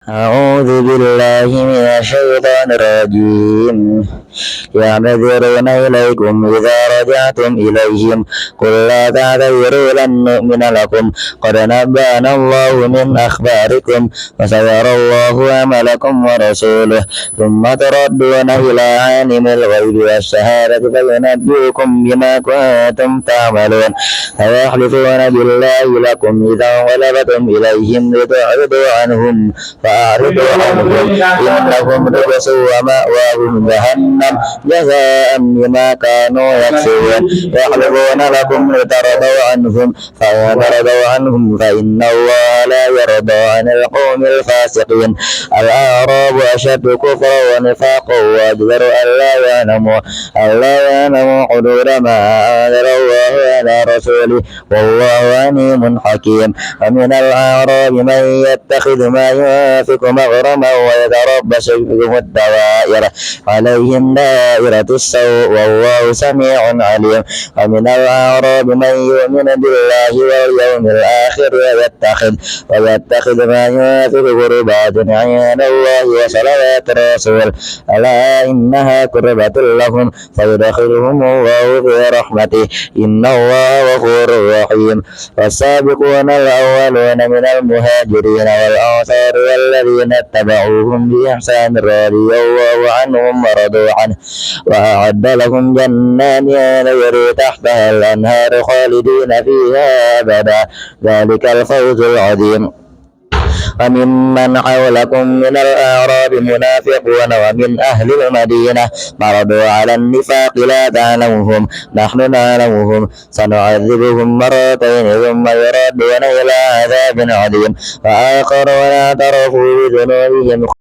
أعوذ بالله من الشيطان الرجيم يعتذرون إليكم إذا رجعتم إليهم قل لا تعتذروا لن نؤمن لكم قد نبأنا الله من أخباركم وسيرى الله عملكم ورسوله ثم تردون إلى عالم الغيب والشهادة فينبئكم بما كنتم تعملون فيحلفون بالله لكم إذا انقلبتم إليهم لتعرضوا عنهم فأعرضوا عنهم إنهم رجس ومأواهم جهنم جزاء بما كانوا يكسبون يحلفون لكم لترضوا عنهم فإن ترضوا عنهم فإن الله لا يرضى عن القوم الفاسقين الأعراب أشد كفرا ونفاقا وأجدر ألا يعلموا حدود ما أنزل الله على رسوله والله عليم حكيم ومن الأعراب من يتخذ ما ينفق مغرما ويتربص بهم الدوائر عليهم دائرة السوء والله سميع عليم ومن الأعراب من يؤمن بالله واليوم الآخر ويتخذ ما ينفق قربات عند الله وصلوات الرسول ألا إنها قربة لهم فيدخلهم الله في رحمته إن الله غفور رحيم والسابقون الأولون من المهاجرين والأنصار والذين اتبعوهم بإحسان رضي الله عنهم ورضوا عنه وأعد لهم جنات تجري تحتها الأنهار خالدين فيها أبدا ذلك الفوز العظيم وممن حولكم من الأعراب منافقون ومن أهل المدينة مرضوا على النفاق لا تعلمهم نحن نعلمهم سنعذبهم مرتين ثم يردون إلى عذاب عظيم وآخرون اعترفوا بذنوبهم